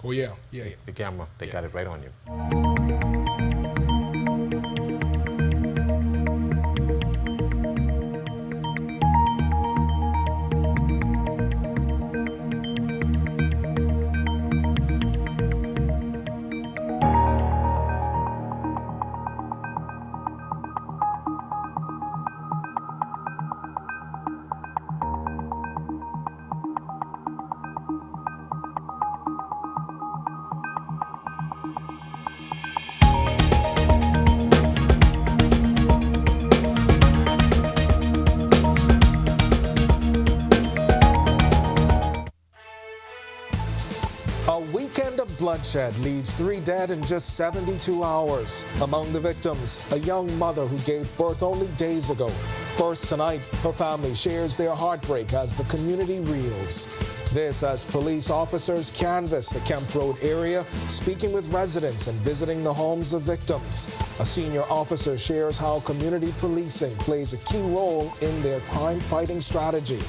Oh, yeah, yeah, yeah. The camera, they got it right on you. A weekend of bloodshed leaves 3 dead in just 72 hours. Among the victims, a young mother who gave birth only days ago. First tonight, her family shares their heartbreak as the community reels. This as police officers canvass the Kemp Road area, speaking with residents and visiting the homes of victims. A senior officer shares how community policing plays a key role in their crime-fighting strategy.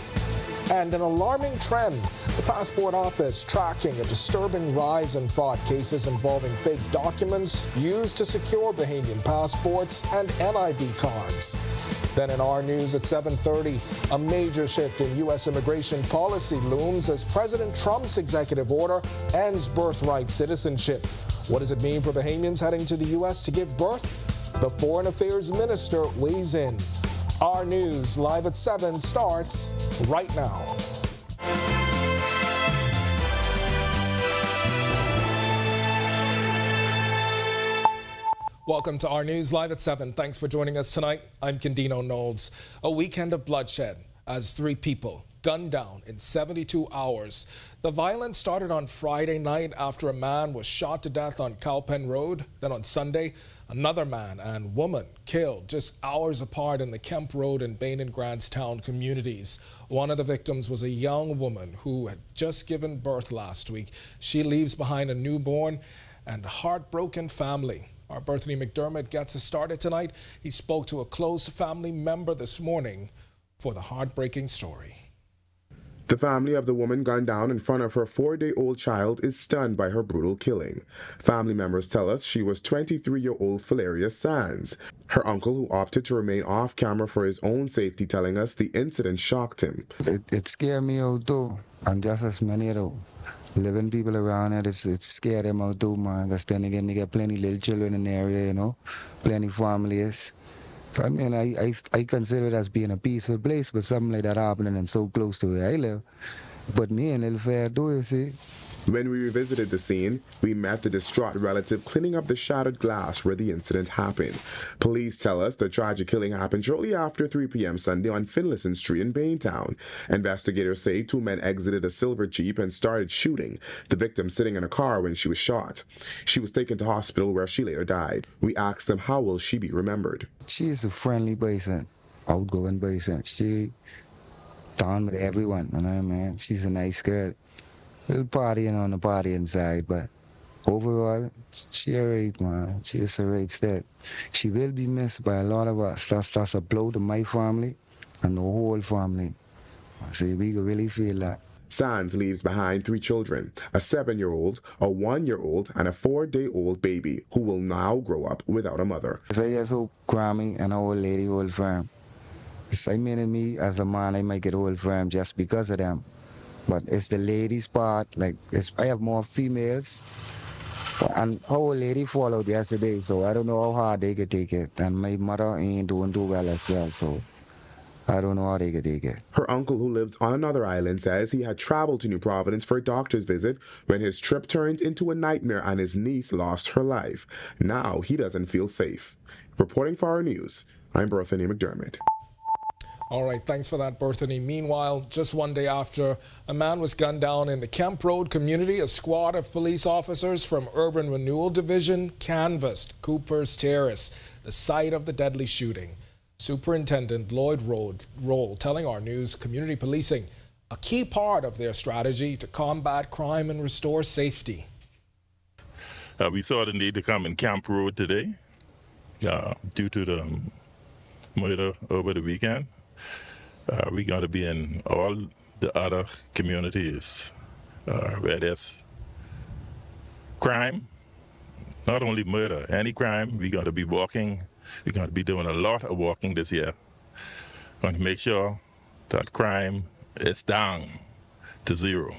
And an alarming trend, the Passport Office tracking a disturbing rise in fraud cases involving fake documents used to secure Bahamian passports and NID cards. Then in our news at 7:30, a major shift in U.S. immigration policy looms as President Trump's executive order ends birthright citizenship. What does it mean for Bahamians heading to the U.S. to give birth? The Foreign Affairs Minister weighs in. Our news live at 7 starts right now. Welcome to our news live at 7. Thanks for joining us tonight. I'm Candino Knowles. A weekend of bloodshed as 3 people gunned down in 72 hours. The violence started on Friday night after a man was shot to death on Cowpen Road. Then on Sunday, another man and woman killed just hours apart in the Kemp Road and Bain and Grantstown communities. One of the victims was a young woman who had just given birth last week. She leaves behind a newborn and a heartbroken family. Our Berthany McDermott gets us started tonight. He spoke to a close family member this morning for the heartbreaking story. The family of the woman gunned down in front of her 4-day-old child is stunned by her brutal killing. Family members tell us she was 23-year-old Valeria Sands. Her uncle, who opted to remain off camera for his own safety, telling us the incident shocked him. It scared me out too, and just as many though. Living people around it, it scared them out too, man. Because then again, they get plenty little children in the area, you know, plenty families. I mean, I consider it as being a peaceful place, but something like that happening and so close to where I live. But me and little fair do, you see. When we revisited the scene, we met the distraught relative cleaning up the shattered glass where the incident happened. Police tell us the tragic killing happened shortly after 3 p.m. Sunday on Finlayson Street in Baintown. Investigators say 2 men exited a silver Jeep and started shooting, the victim sitting in a car when she was shot. She was taken to hospital where she later died. We asked them how will she be remembered. She is a friendly person, outgoing person. She down with everyone, you know what I mean? She's a nice girl. Little partying on the partying side, but overall, she alright, man. She is alright still. She will be missed by a lot of us. That's a blow to my family and the whole family. See, we can really feel that. Sands leaves behind 3 children, a 7-year-old, a 1-year-old, and a 4-day-old baby who will now grow up without a mother. So yes, so Grammy and old lady, old firm. I mean, me as a man, I might get old firm just because of them. But it's the ladies' part, like, I have more females. And our old lady followed yesterday, so I don't know how hard they could take it. And my mother ain't doing too well as well, so I don't know how they could take it. Her uncle, who lives on another island, says he had traveled to New Providence for a doctor's visit when his trip turned into a nightmare and his niece lost her life. Now he doesn't feel safe. Reporting for our news, I'm Berthany McDermott. All right, thanks for that, Berthany. Meanwhile, just 1 day after a man was gunned down in the Kemp Road community, a squad of police officers from Urban Renewal Division canvassed Cooper's Terrace, the site of the deadly shooting. Superintendent Lloyd Roll telling our news community policing a key part of their strategy to combat crime and restore safety. We saw the need to come in Kemp Road today due to the murder over the weekend. We're going to be in all the other communities where there's crime, not only murder, any crime, we got to be walking. We're going to be doing a lot of walking this year. Going to make sure that crime is down to zero.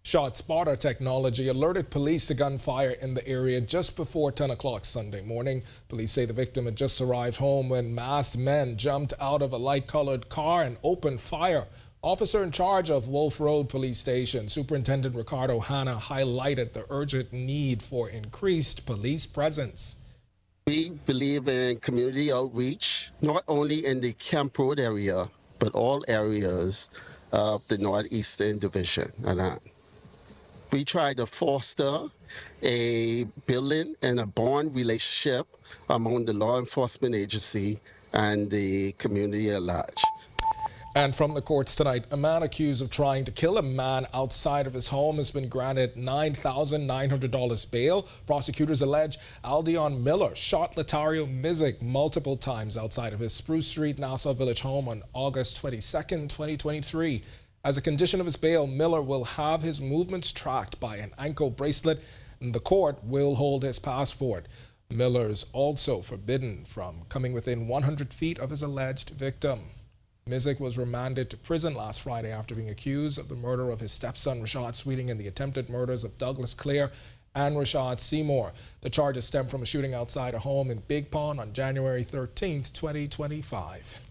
Shot spotter technology alerted police to gunfire in the area just before 10 o'clock Sunday morning. Police say the victim had just arrived home when masked men jumped out of a light-colored car and opened fire. Officer in charge of Wolf Road Police Station, Superintendent Ricardo Hanna, highlighted the urgent need for increased police presence. We believe in community outreach, not only in the Kemp Road area, but all areas of the Northeastern Division. We try to foster a building and a bond relationship among the law enforcement agency and the community at large. And from the courts tonight, a man accused of trying to kill a man outside of his home has been granted $9,900 bail. Prosecutors allege Aldion Miller shot Latario Mizik multiple times outside of his Spruce Street, Nassau Village home on August 22nd, 2023. As a condition of his bail, Miller will have his movements tracked by an ankle bracelet, and the court will hold his passport. Miller is also forbidden from coming within 100 feet of his alleged victim. Mizik was remanded to prison last Friday after being accused of the murder of his stepson Rashad Sweeting and the attempted murders of Douglas Clear and Rashad Seymour. The charges stem from a shooting outside a home in Big Pond on January 13, 2025.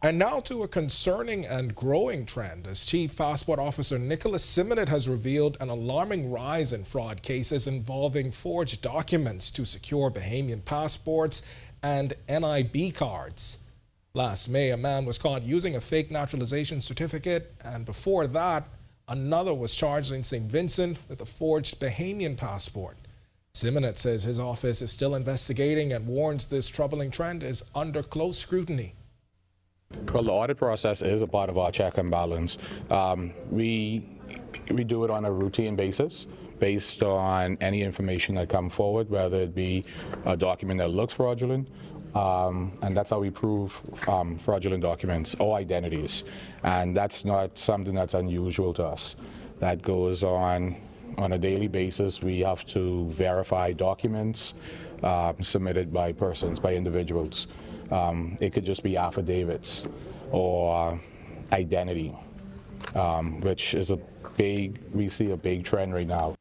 And now to a concerning and growing trend, as Chief Passport Officer Nicholas Simonet has revealed an alarming rise in fraud cases involving forged documents to secure Bahamian passports and NIB cards. Last May, a man was caught using a fake naturalization certificate, and before that, another was charged in St. Vincent with a forged Bahamian passport. Simonet says his office is still investigating and warns this troubling trend is under close scrutiny. Well, the audit process is a part of our check and balance. We do it on a routine basis based on any information that comes forward, whether it be a document that looks fraudulent, and that's how we prove fraudulent documents or identities. And that's not something that's unusual to us. That goes on a daily basis. We have to verify documents submitted by persons, by individuals. It could just be affidavits or identity, which is we see a big trend right now.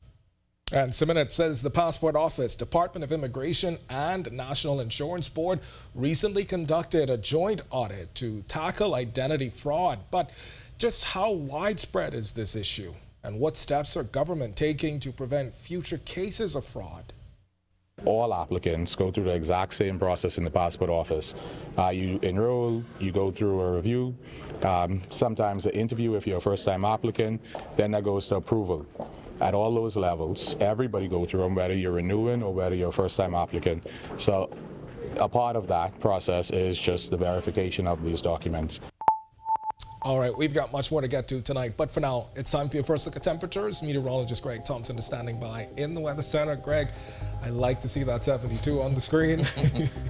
And Simonet says the Passport Office, Department of Immigration, and National Insurance Board recently conducted a joint audit to tackle identity fraud. But just how widespread is this issue? And what steps are government taking to prevent future cases of fraud? All applicants go through the exact same process in the Passport Office. You enroll, you go through a review, sometimes an interview if you're a first-time applicant, then that goes to approval. At all those levels, everybody go through them, whether you're renewing or whether you're a first-time applicant. So a part of that process is just the verification of these documents. All right, we've got much more to get to tonight, but for now, it's time for your first look at temperatures. Meteorologist Greg Thompson is standing by in the Weather Center. Greg, I like to see that 72 on the screen.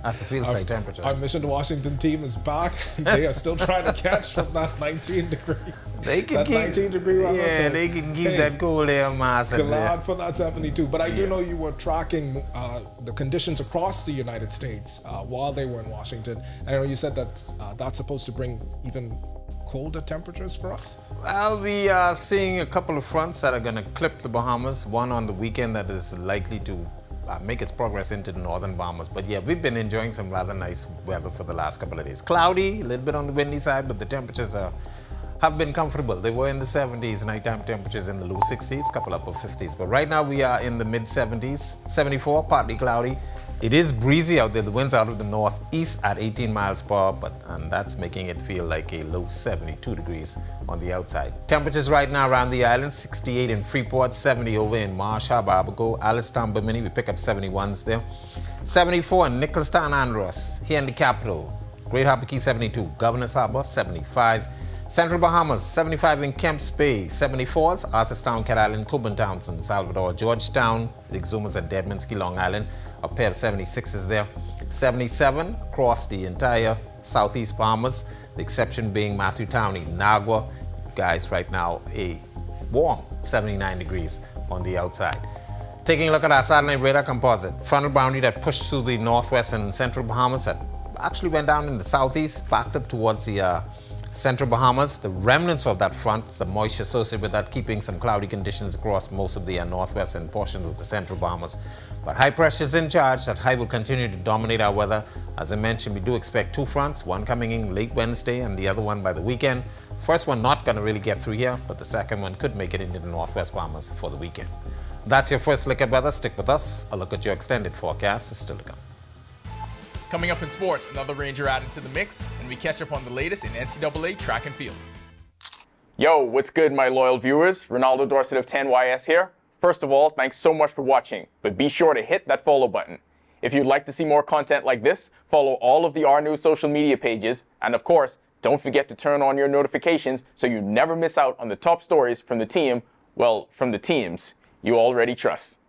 That's the feels like temperature. Our Mission to Washington team is back. They are still trying to catch from that 19 degree. They can keep 19 degree weather. Yeah, so, they can keep that cool air mass. Glad for that 72. But I do know you were tracking the conditions across the United States while they were in Washington. I know you said that that's supposed to bring even colder temperatures for us? Well, we are seeing a couple of fronts that are going to clip the Bahamas. One on the weekend that is likely to make its progress into the northern Bahamas. But yeah, we've been enjoying some rather nice weather for the last couple of days. Cloudy, a little bit on the windy side, but the temperatures have been comfortable. They were in the 70s, nighttime temperatures in the low 60s, couple upper 50s. But right now we are in the mid 70s, 74, partly cloudy. It is breezy out there. The wind's out of the northeast at 18 miles per hour, and that's making it feel like a low 72 degrees on the outside. Temperatures right now around the island, 68 in Freeport, 70 over in Marsh Harbor, Abaco, Alistown, Bimini. We pick up 71s there. 74 in Nicholstown, Andros, here in the capital. Great Harbor Key, 72. Governor's Harbor, 75. Central Bahamas, 75 in Kemp's Bay, 74s, Arthurstown, Cat Island, Coburn Townsend, Salvador, Georgetown, the Exumas and Deadman's Long Island, a pair of 76s there. 77 across the entire southeast Bahamas, the exception being Matthew Towney, Nagua. You guys right now a warm 79 degrees. on the outside. Taking a look at our satellite radar composite, frontal boundary that pushed through the northwest and central Bahamas that actually went down in the southeast, backed up towards the central Bahamas. The remnants of that front, the moisture associated with that, keeping some cloudy conditions across most of the northwest and portions of the central Bahamas. But high pressure is in charge. That high will continue to dominate our weather. As I mentioned, we do expect two fronts, one coming in late Wednesday and the other one by the weekend. First one not going to really get through here, but the second one could make it into the northwest Bahamas for the weekend. That's your first look at weather. Stick with us. A look at your extended forecast is still to come. Coming up in sports, another Ranger added to the mix, and we catch up on the latest in NCAA track and field. Yo, what's good, my loyal viewers? Ronaldo Dorset of 10YS here. First of all, thanks so much for watching, but be sure to hit that follow button. If you'd like to see more content like this, follow all of the R News social media pages, and of course, don't forget to turn on your notifications so you never miss out on the top stories from the team, well, from the teams you already trust.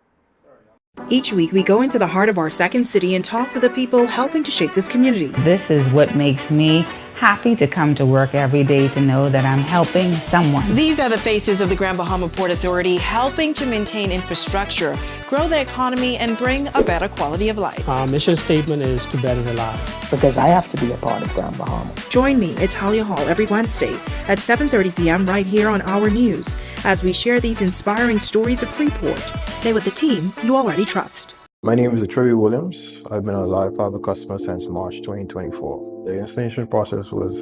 Each week, we go into the heart of our second city and talk to the people helping to shape this community. This is what makes me happy to come to work every day, to know that I'm helping someone. These are the faces of the Grand Bahama Port Authority, helping to maintain infrastructure, grow the economy, and bring a better quality of life. Our mission statement is to better the life. Because I have to be a part of Grand Bahama. Join me at Talia Hall every Wednesday at 7:30 p.m. right here on Our News as we share these inspiring stories of Freeport. Stay with the team you already trust. My name is Trey Williams. I've been a Live Fiber customer since March 2024. The installation process was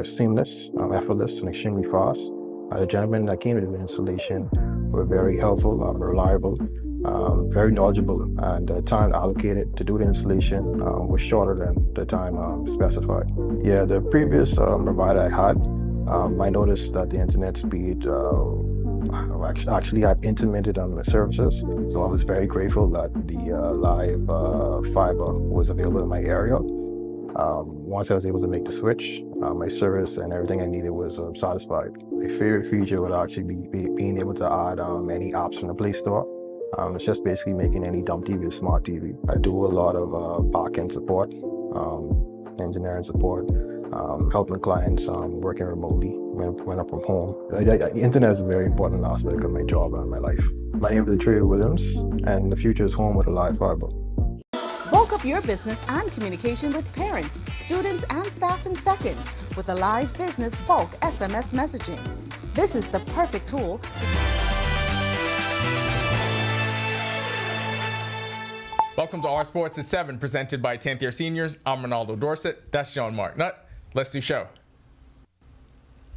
seamless, effortless, and extremely fast. The gentlemen that came to the installation were very helpful, reliable, very knowledgeable, and the time allocated to do the installation was shorter than the time specified. Yeah, the previous provider I had, I noticed that the internet speed actually had intermittent on the services, so I was very grateful that the live fiber was available in my area. Once I was able to make the switch, my service and everything I needed was satisfied. My favorite feature would actually be being able to add any apps from the Play Store. It's just basically making any dumb TV a smart TV. I do a lot of back-end support, engineering support, helping clients working remotely when I'm from home. The internet is a very important aspect of my job and my life. My name is Trey Williams, and the future is home with a live fiber. Bulk up your business and communication with parents, students, and staff in seconds with a live business bulk SMS messaging. This is the perfect tool. Welcome to Our Sports at 7, presented by 10th Year Seniors. I'm Ronaldo Dorset. That's John Marknut. Let's do show.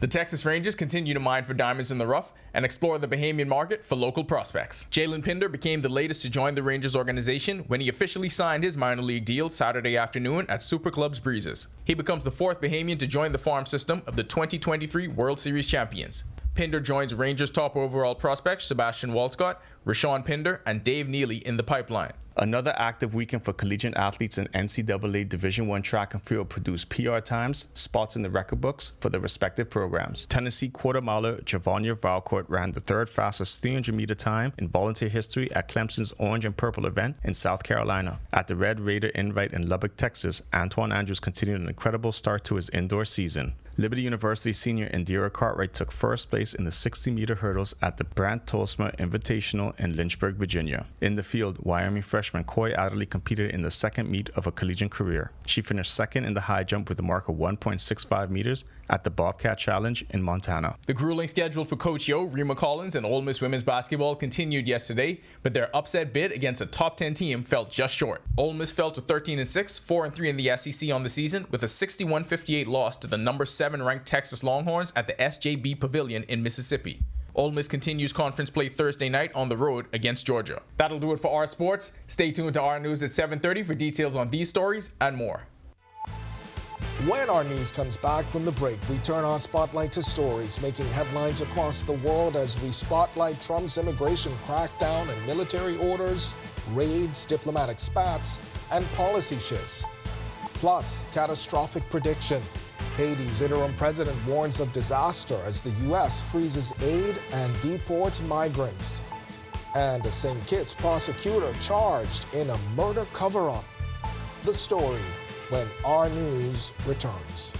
The Texas Rangers continue to mine for diamonds in the rough and explore the Bahamian market for local prospects. Jalen Pinder became the latest to join the Rangers organization when he officially signed his minor league deal Saturday afternoon at Super Clubs Breezes. He becomes the fourth Bahamian to join the farm system of the 2023 World Series champions. Pinder joins Rangers top overall prospects Sebastian Walcott, Rashawn Pinder, and Dave Neely in the pipeline. Another active weekend for collegiate athletes in NCAA Division I track and field produced PR times, spots in the record books for their respective programs. Tennessee quarter miler Javanya Valcourt ran the third fastest 300-meter time in volunteer history at Clemson's Orange and Purple event in South Carolina. At the Red Raider Invite in Lubbock, Texas, Antoine Andrews continued an incredible start to his indoor season. Liberty University senior Indira Cartwright took first place in the 60-meter hurdles at the Brant Tolsma Invitational in Lynchburg, Virginia. In the field, Wyoming freshman Coy Adderley competed in the second meet of her collegiate career. She finished second in the high jump with a mark of 1.65 meters at the Bobcat Challenge in Montana. The grueling schedule for Coach Yo, Rima Collins, and Ole Miss women's basketball continued yesterday, but their upset bid against a top 10 team fell just short. Ole Miss fell to 13-6, 4-3 in the SEC on the season, with a 61-58 loss to the number 7 ranked Texas Longhorns at the SJB Pavilion in Mississippi. Ole Miss continues conference play Thursday night on the road against Georgia. That'll do it for Our Sports. Stay tuned to Our News at 7:30 for details on these stories and more. When our news comes back from the break, we turn our spotlight to stories making headlines across the world as we spotlight Trump's immigration crackdown and military orders, raids, diplomatic spats, and policy shifts. Plus, catastrophic prediction. Haiti's interim president warns of disaster as the U.S. freezes aid and deports migrants. And a St. Kitts prosecutor charged in a murder cover-up. The story when Our News returns.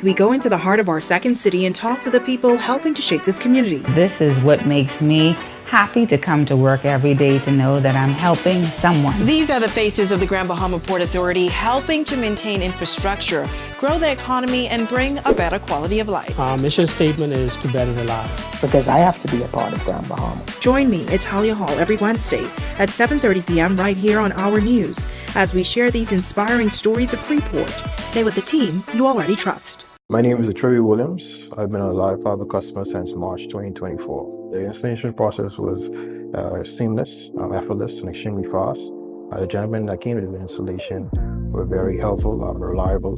week, we go into the heart of our second city and talk to the people helping to shape this community. This is what makes me happy to come to work every day, to know that I'm helping someone. These are the faces of the Grand Bahama Port Authority, helping to maintain infrastructure, grow the economy, and bring a better quality of life. Our mission statement is to better the life. Because I have to be a part of Grand Bahama. Join me, Italia Hall, every Wednesday at 7:30 p.m. right here on Our News as we share these inspiring stories of Freeport. Stay with the team you already trust. My name is Troy Williams. I've been a live fiber customer since March 2024. The installation process was seamless, effortless, and extremely fast. The gentlemen that came to the installation were very helpful, reliable,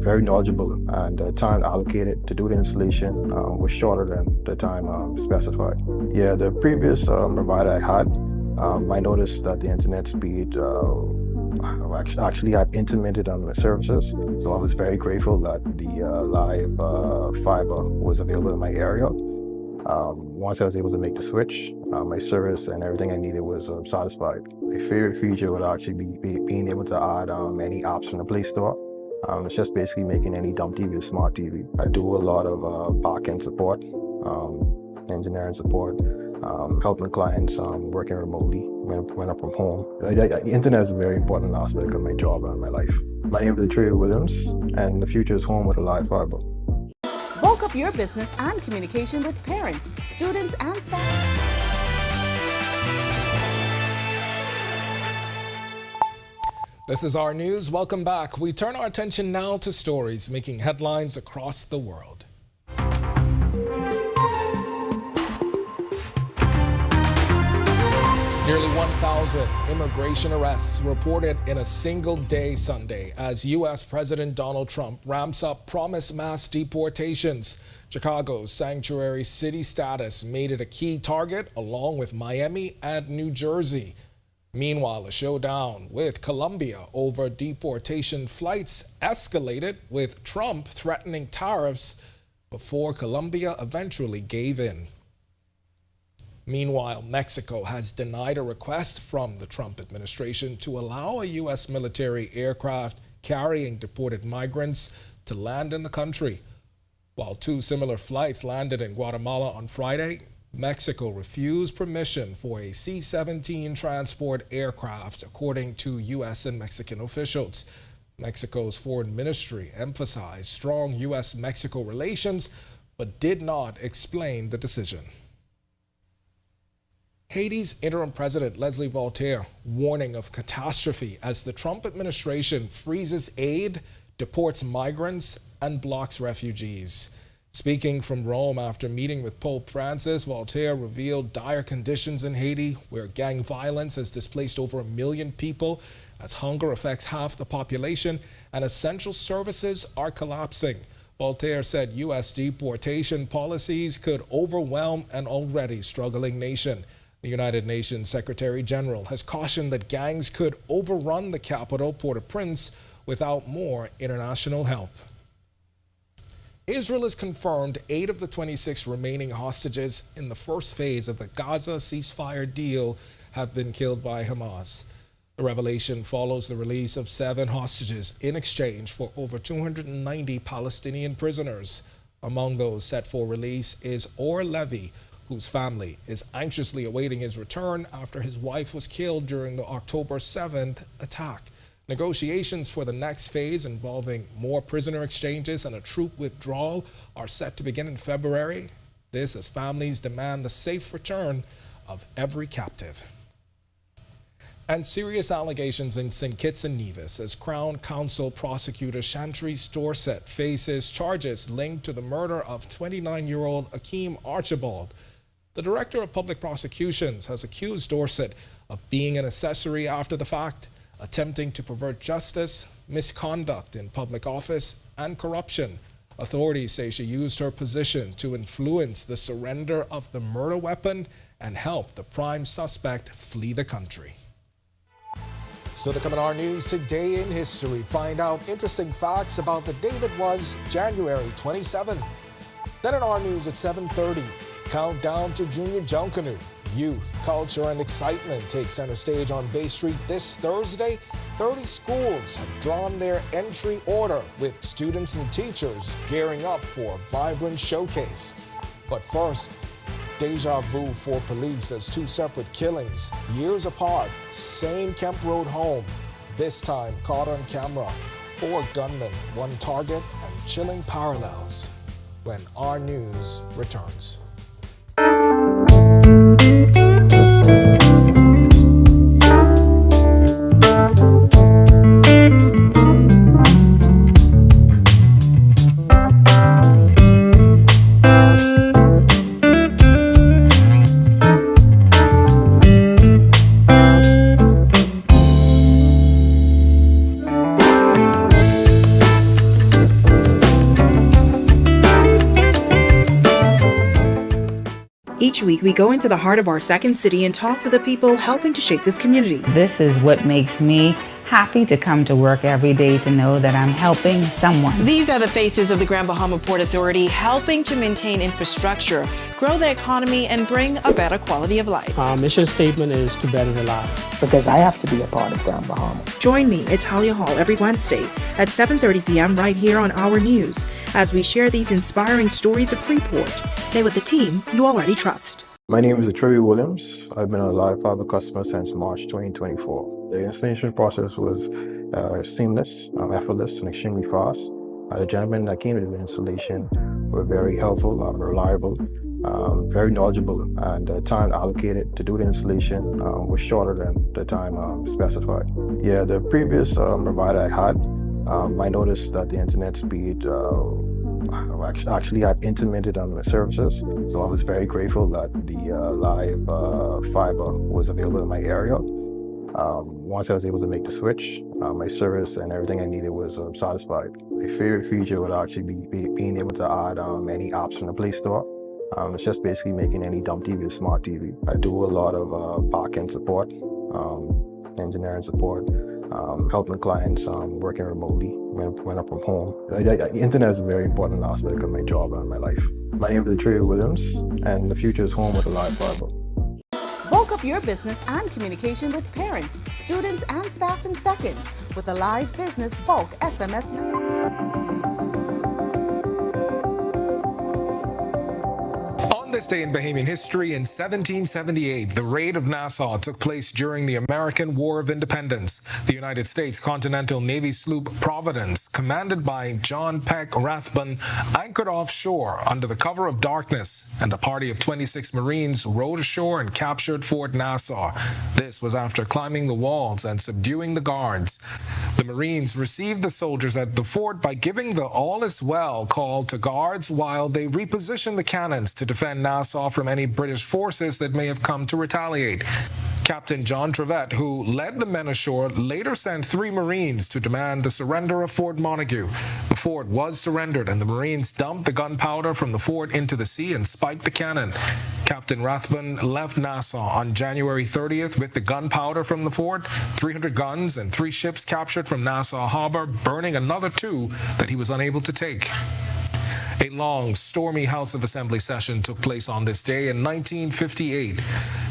very knowledgeable, and the time allocated to do the installation was shorter than the time specified. Yeah, the previous provider I had, I noticed that the internet speed actually had intermittent on my services, so I was very grateful that the live fiber was available in my area. Once I was able to make the switch, my service and everything I needed was satisfied. My favorite feature would actually be being able to add any apps from the Play Store. It's just basically making any dumb TV a smart TV. I do a lot of back-end support, engineering support, helping clients working remotely when I'm from home. The internet is a very important aspect of my job and my life. My name is Trey Williams, and the future is home with a live fiber. Bulk up your business and communication with parents, students, and staff. This is Our News. Welcome back. We turn our attention now to stories making headlines across the world. Nearly 1,000 immigration arrests reported in a single day Sunday as U.S. President Donald Trump ramps up promised mass deportations. Chicago's sanctuary city status made it a key target along with Miami and New Jersey. Meanwhile, a showdown with Colombia over deportation flights escalated with Trump threatening tariffs before Colombia eventually gave in. Meanwhile, Mexico has denied a request from the Trump administration to allow a U.S. military aircraft carrying deported migrants to land in the country. While two similar flights landed in Guatemala on Friday, Mexico refused permission for a C-17 transport aircraft, according to U.S. and Mexican officials. Mexico's foreign ministry emphasized strong U.S.-Mexico relations, but did not explain the decision. Haiti's interim president, Leslie Voltaire, warning of catastrophe as the Trump administration freezes aid, deports migrants, and blocks refugees. Speaking from Rome after meeting with Pope Francis, Voltaire revealed dire conditions in Haiti, where gang violence has displaced over 1 million people, as hunger affects half the population, and essential services are collapsing. Voltaire said U.S. deportation policies could overwhelm an already struggling nation. The United Nations Secretary General has cautioned that gangs could overrun the capital, Port-au-Prince, without more international help. Israel has confirmed 8 of the 26 remaining hostages in the first phase of the Gaza ceasefire deal have been killed by Hamas. The revelation follows the release of 7 hostages in exchange for over 290 Palestinian prisoners. Among those set for release is Or Levy, whose family is anxiously awaiting his return after his wife was killed during the October 7th attack. Negotiations for the next phase, involving more prisoner exchanges and a troop withdrawal, are set to begin in February. This as families demand the safe return of every captive. And serious allegations in St. Kitts and Nevis as Crown Counsel prosecutor Chantrice Dorset faces charges linked to the murder of 29-year-old Akeem Archibald. The Director of Public Prosecutions has accused Dorset of being an accessory after the fact, attempting to pervert justice, misconduct in public office, and corruption. Authorities say she used her position to influence the surrender of the murder weapon and help the prime suspect flee the country. Still to come in Our News, today in history, find out interesting facts about the day that was January 27. Then in Our News at 7:30, countdown to Junior Junkanoo. Youth, culture, and excitement take center stage on Bay Street this Thursday 30 schools have drawn their entry order, with students and teachers gearing up for a vibrant showcase. But first, deja vu for police as two separate killings, years apart, same Kemp Road home, this time caught on camera. 4 gunmen, 1 target, and chilling parallels. When our news returns. Each week, we go into the heart of our second city and talk to the people helping to shape this community. This is what makes me happy to come to work every day, to know that I'm helping someone. These are the faces of the Grand Bahama Port Authority, helping to maintain infrastructure, grow the economy, and bring a better quality of life. Our mission statement is to better the life. Because I have to be a part of Grand Bahama. Join me at Talia Hall every Wednesday at 7:30 p.m. right here on Our News as we share these inspiring stories of Freeport. Stay with the team you already trust. My name is Troy Williams. I've been a live fiber customer since March 2024. The installation process was seamless, effortless, and extremely fast. The gentlemen that came to the installation were very helpful, reliable, very knowledgeable, and the time allocated to do the installation was shorter than the time specified. Yeah, the previous provider I had, I noticed that the internet speed actually had intermittent services, so I was very grateful that the live fiber was available in my area. Once I was able to make the switch, my service and everything I needed was satisfied. My favorite feature would actually be being able to add any apps from the Play Store. It's just basically making any dumb TV a smart TV. I do a lot of back-end support, engineering support, helping clients working remotely when I'm from home. The internet is a very important aspect of my job and my life. My name is Trey Williams, and the future is home with a live fiber. Bulk up your business and communication with parents, students, and staff in seconds with a live business bulk SMS. On this day in Bahamian history, in 1778, the raid of Nassau took place during the American War of Independence. The United States Continental Navy sloop Providence, commanded by John Peck Rathbun, anchored offshore under the cover of darkness, and a party of 26 Marines rowed ashore and captured Fort Nassau. This was after climbing the walls and subduing the guards. The Marines received the soldiers at the fort by giving the "all is well" call to guards while they repositioned the cannons to defend Nassau from any British forces that may have come to retaliate. Captain John Trevett, who led the men ashore, later sent 3 Marines to demand the surrender of Fort Montague. The fort was surrendered, and the Marines dumped the gunpowder from the fort into the sea and spiked the cannon. Captain Rathbun left Nassau on January 30th with the gunpowder from the fort, 300 guns, and 3 ships captured from Nassau Harbor, burning another 2 that he was unable to take. A long, stormy House of Assembly session took place on this day in 1958.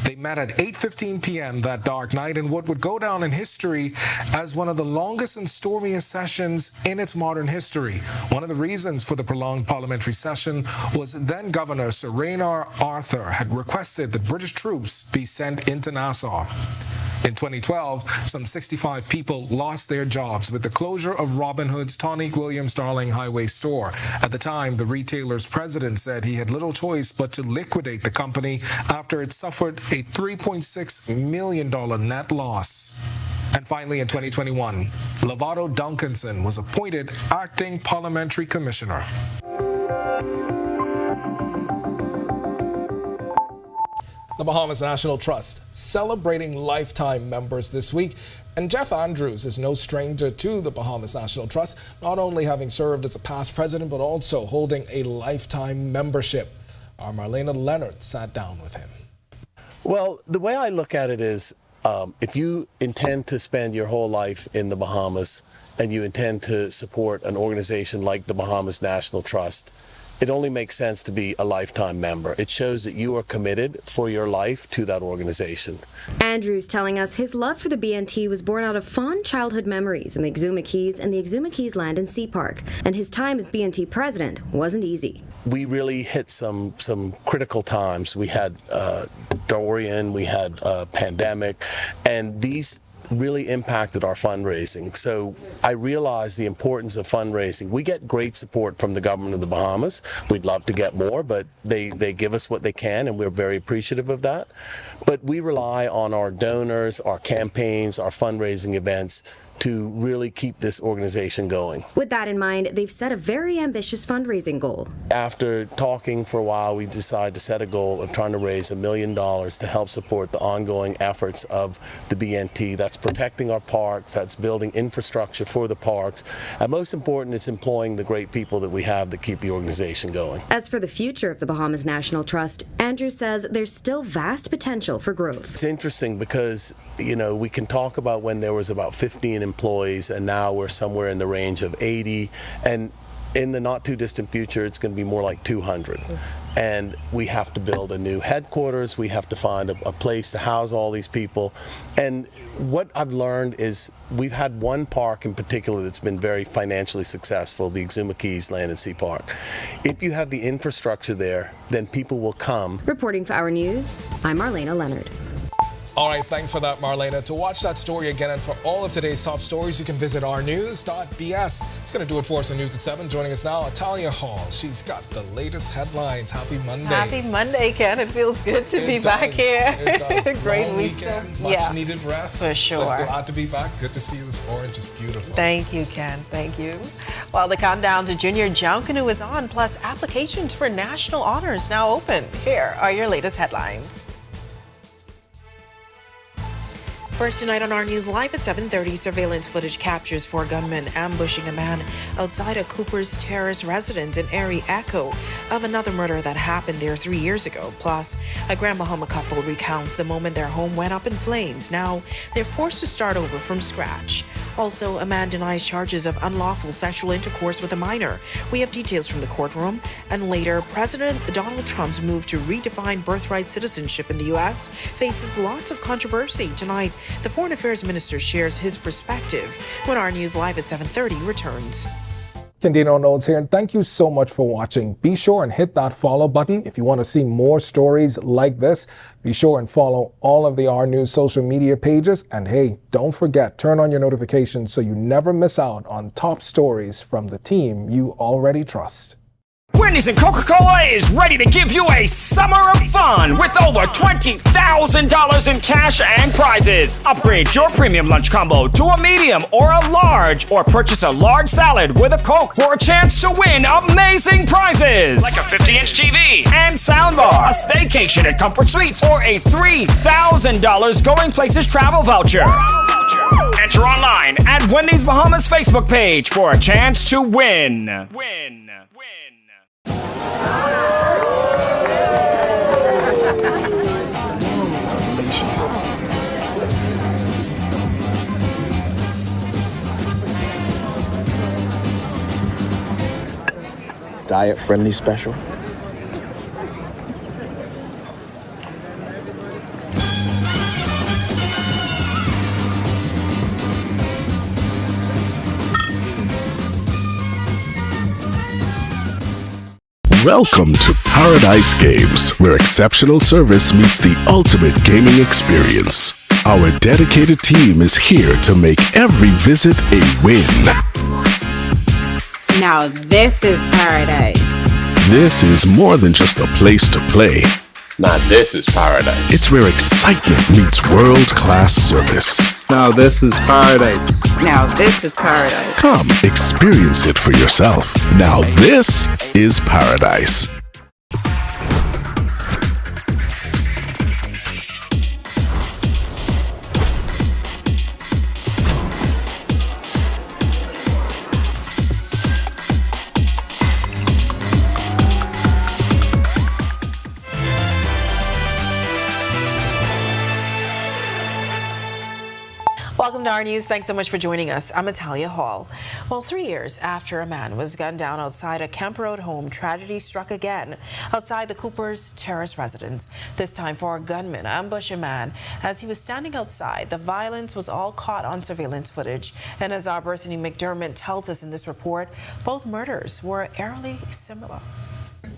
They met at 8:15 p.m. that dark night in what would go down in history as one of the longest and stormiest sessions in its modern history. One of the reasons for the prolonged parliamentary session was then Governor Sir Raynor Arthur had requested that British troops be sent into Nassau. In 2012, some 65 people lost their jobs with the closure of Robin Hood's Tonique Williams Darling Highway store. At the time, the retailer's president said he had little choice but to liquidate the company after it suffered a $3.6 million net loss. And finally, in 2021, Lovato Duncanson was appointed acting parliamentary commissioner. The Bahamas National Trust celebrating lifetime members this week, and Jeff Andrews is no stranger to the Bahamas National Trust, not only having served as a past president but also holding a lifetime membership. Our Marlena Leonard sat down with him. Well, the way I look at it is, if you intend to spend your whole life in the Bahamas and you intend to support an organization like the Bahamas National Trust, it only makes sense to be a lifetime member. It shows that you are committed for your life to that organization. Andrew's telling us his love for the BNT was born out of fond childhood memories in the Exuma Keys and the Exuma Keys Land and Sea Park, and his time as BNT president wasn't easy. We really hit some critical times. We had Dorian, we had pandemic, and these really impacted our fundraising. So I realized the importance of fundraising. We get great support from the government of the Bahamas. We'd love to get more, but they give us what they can, and we're very appreciative of that. But we rely on our donors, our campaigns, our fundraising events to really keep this organization going. With that in mind, they've set a very ambitious fundraising goal. After talking for a while, we decided to set a goal of trying to raise $1 million to help support the ongoing efforts of the BNT. That's protecting our parks, that's building infrastructure for the parks, and most important, it's employing the great people that we have that keep the organization going. As for the future of the Bahamas National Trust, Andrew says there's still vast potential for growth. It's interesting because, you know, we can talk about when there was about 15 employees, and now we're somewhere in the range of 80, and in the not too distant future it's going to be more like 200. And we have to build a new headquarters, we have to find a place to house all these people. And what I've learned is we've had one park in particular that's been very financially successful, the Exuma Keys Land and Sea Park. If you have the infrastructure there, then people will come. Reporting for Our News, I'm Marlena Leonard. All right, thanks for that, Marlena. To watch that story again and for all of today's top stories, you can visit ournews.bs. It's going to do it for us on News at 7. Joining us now, Talia Hall. She's got the latest headlines. Happy Monday. Happy Monday, Ken. It feels good to be back here. It does. Great Long weekend. Much needed rest. For sure. But glad to be back. Good to see you. This orange is beautiful. Thank you, Ken. Thank you. Well, the countdown to Junior Junkanoo is on, plus applications for national honors now open. Here are your latest headlines. First tonight on Our News Live at 7:30, surveillance footage captures 4 gunmen ambushing a man outside a Cooper's Terrace residence, an eerie echo of another murder that happened there 3 years ago. Plus, a Grand Bahama couple recounts the moment their home went up in flames. Now, they're forced to start over from scratch. Also, a man denies charges of unlawful sexual intercourse with a minor. We have details from the courtroom. And later, President Donald Trump's move to redefine birthright citizenship in the U.S. faces lots of controversy. Tonight, the Foreign Affairs Minister shares his perspective when Our News Live at 7:30 returns. Candino Notes here, and thank you so much for watching. Be sure and hit that follow button if you want to see more stories like this. Be sure and follow all of the Our News social media pages. And hey, don't forget, turn on your notifications so you never miss out on top stories from the team you already trust. Wendy's and Coca-Cola is ready to give you a summer of fun with over $20,000 in cash and prizes. Upgrade your premium lunch combo to a medium or a large, or purchase a large salad with a Coke for a chance to win amazing prizes like a 50-inch TV and soundbar, a staycation at Comfort Suites, or a $3,000 Going Places travel voucher. Enter online at Wendy's Bahamas Facebook page for a chance to win. Diet friendly special. Welcome to Paradise Games, where exceptional service meets the ultimate gaming experience. Our dedicated team is here to make every visit a win. Now this is paradise. This is more than just a place to play. Now this is paradise. It's where excitement meets world-class service. Now this is paradise. Now this is paradise. Come, experience it for yourself. Now this is paradise. Welcome to our news. Thanks so much for joining us. I'm Natalia Hall. Well, 3 years after a man was gunned down outside a Kemp Road home, tragedy struck again outside the Cooper's Terrace residence. This time for a gunman ambushed a man as he was standing outside. The violence was all caught on surveillance footage. And as our Bethany McDermott tells us in this report, both murders were eerily similar.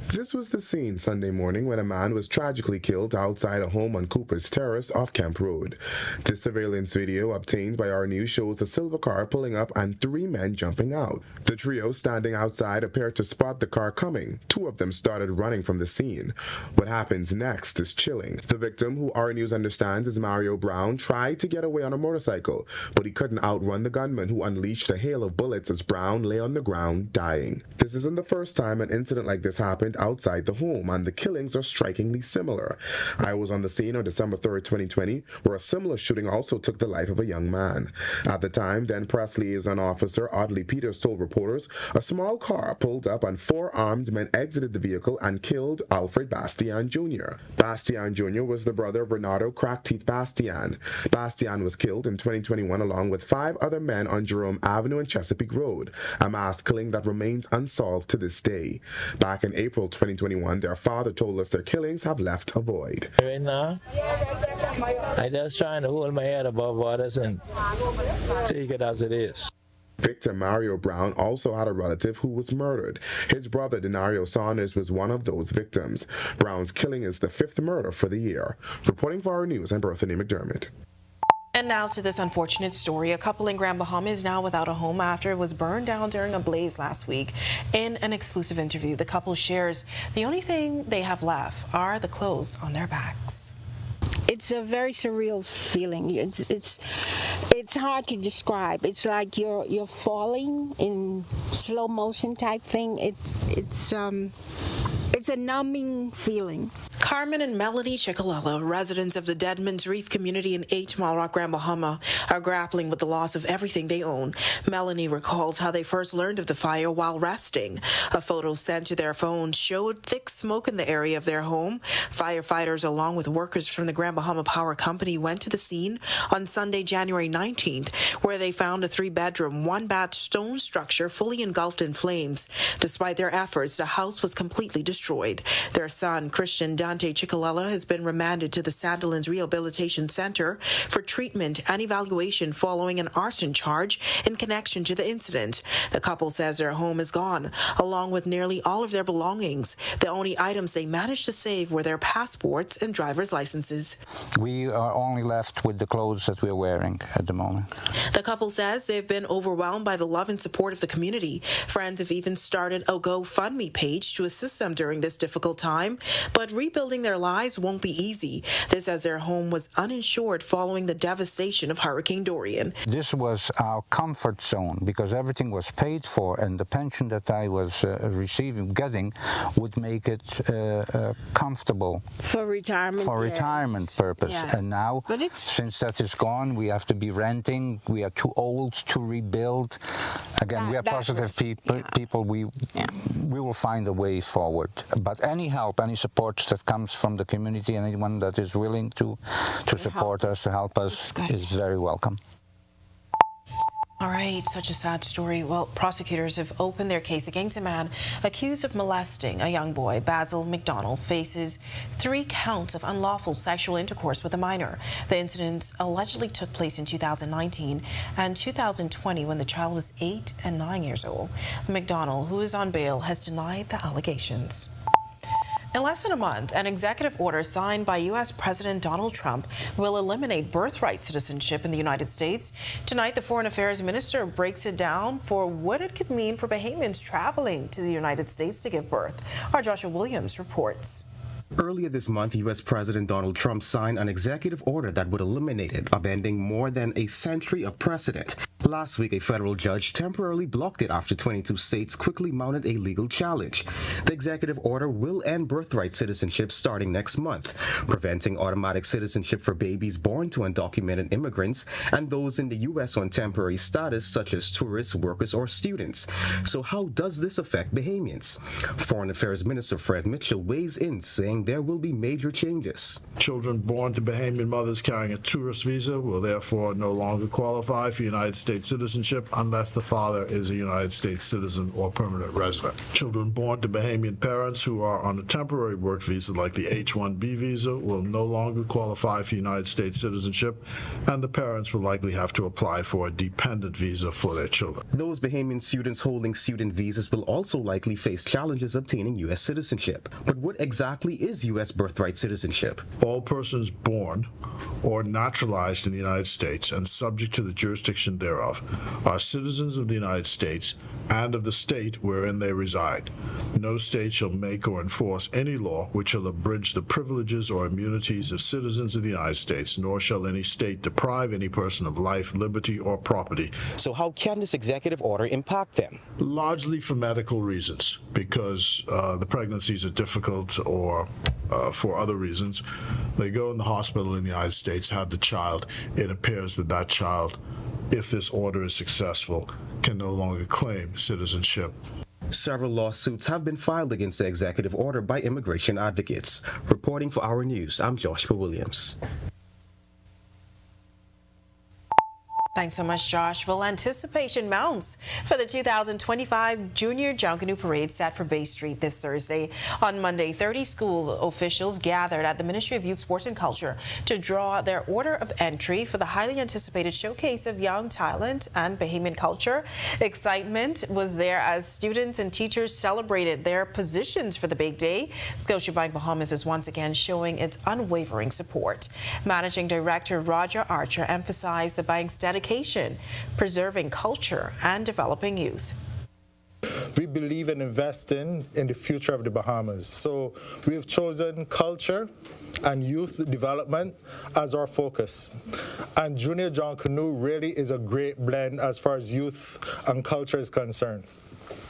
This was the scene Sunday morning when a man was tragically killed outside a home on Cooper's Terrace off Kemp Road. This surveillance video obtained by our news shows a silver car pulling up and 3 men jumping out. The trio standing outside appeared to spot the car coming. 2 of them started running from the scene. What happens next is chilling. The victim, who our news understands is Mario Brown, tried to get away on a motorcycle, but he couldn't outrun the gunman, who unleashed a hail of bullets as Brown lay on the ground dying. This isn't the first time an incident like this happened outside the home, and the killings are strikingly similar. I was on the scene on December 3rd, 2020, where a similar shooting also took the life of a young man. At the time, then press liaison officer Audley Peters told reporters a small car pulled up and 4 armed men exited the vehicle and killed Alfred Bastian Jr. Bastian Jr. was the brother of Renato Crackteeth Bastian. Bastian was killed in 2021 along with 5 other men on Jerome Avenue and Chesapeake Road, a mass killing that remains unsolved to this day. Back in April 2021, their father told us their killings have left a void. Right now, I just trying to hold my head above waters and take it as it is. Victim Mario Brown also had a relative who was murdered. His brother Denario Saunders was one of those victims. Brown's killing is the 5th murder for the year. Reporting for our news, I'm Bethany McDermott. And now to this unfortunate story. A couple in Grand Bahama is now without a home after it was burned down during a blaze last week. In an exclusive interview, the couple shares the only thing they have left are the clothes on their backs. It's a very surreal feeling. It's hard to describe. It's like you're falling in slow motion type thing. It's a numbing feeling. Carmen and Melanie Chickalella, residents of the Deadman's Reef community in 8 Mile Rock, Grand Bahama, are grappling with the loss of everything they own. Melanie recalls how they first learned of the fire while resting. A photo sent to their phone showed thick smoke in the area of their home. Firefighters, along with workers from the Grand Bahama Power Company, went to the scene on Sunday, January 19th, where they found a 3-bedroom, 1-bath stone structure fully engulfed in flames. Despite their efforts, the house was completely destroyed. Their son, Christian Dante Chickalella, has been remanded to the Sandilands Rehabilitation Center for treatment and evaluation following an arson charge in connection to the incident. The couple says their home is gone, along with nearly all of their belongings. The only items they managed to save were their passports and driver's licenses. We are only left with the clothes that we're wearing at the moment. The couple says they've been overwhelmed by the love and support of the community. Friends have even started a GoFundMe page to assist them during this difficult time, but rebuilding their lives won't be easy. This as their home was uninsured following the devastation of Hurricane Dorian. This was our comfort zone because everything was paid for, and the pension that I was getting would make it comfortable for retirement purpose. Yeah. And now, since that is gone, we have to be renting. We are too old to rebuild. Again, we are positive people. We will find a way forward. But any help, any support that comes from the community, and anyone that is willing to support us, to help us, is very welcome. All right, such a sad story. Well, prosecutors have opened their case against a man accused of molesting a young boy. Basil McDonald faces 3 counts of unlawful sexual intercourse with a minor. The incidents allegedly took place in 2019 and 2020 when the child was 8 and 9 years old. McDonald, who is on bail, has denied the allegations. In less than a month, an executive order signed by U.S. President Donald Trump will eliminate birthright citizenship in the United States. Tonight, the Foreign Affairs Minister breaks it down for what it could mean for Bahamians traveling to the United States to give birth. Our Joshua Williams reports. Earlier this month, U.S. President Donald Trump signed an executive order that would eliminate it, upending more than a century of precedent. Last week, a federal judge temporarily blocked it after 22 states quickly mounted a legal challenge. The executive order will end birthright citizenship starting next month, preventing automatic citizenship for babies born to undocumented immigrants and those in the U.S. on temporary status, such as tourists, workers, or students. So how does this affect Bahamians? Foreign Affairs Minister Fred Mitchell weighs in, saying saying there will be major changes. Children born to Bahamian mothers carrying a tourist visa will therefore no longer qualify for United States citizenship unless the father is a United States citizen or permanent resident. Children born to Bahamian parents who are on a temporary work visa like the H-1B visa will no longer qualify for United States citizenship, and the parents will likely have to apply for a dependent visa for their children. Those Bahamian students holding student visas will also likely face challenges obtaining U.S. citizenship. But what exactly is U.S. birthright citizenship? All persons born or naturalized in the United States and subject to the jurisdiction thereof are citizens of the United States and of the state wherein they reside. No state shall make or enforce any law which shall abridge the privileges or immunities of citizens of the United States, nor shall any state deprive any person of life, liberty, or property. So how can this executive order impact them? Largely for medical reasons, because the pregnancies are difficult or for other reasons. They go in the hospital in the United States, have the child. It appears that that child, if this order is successful, can no longer claim citizenship. Several lawsuits have been filed against the executive order by immigration advocates. Reporting for Our News, I'm Joshua Williams. Thanks so much, Josh. Well, anticipation mounts for the 2025 Junior Junkanoo Parade set for Bay Street this Thursday. On Monday, 30 school officials gathered at the Ministry of Youth, Sports and Culture to draw their order of entry for the highly anticipated showcase of young talent and Bahamian culture. Excitement was there as students and teachers celebrated their positions for the big day. Scotiabank Bahamas is once again showing its unwavering support. Managing Director Roger Archer emphasized the bank's dedication, preserving culture, and developing youth. We believe in investing in the future of the Bahamas. So we have chosen culture and youth development as our focus. And Junior Junkanoo really is a great blend as far as youth and culture is concerned.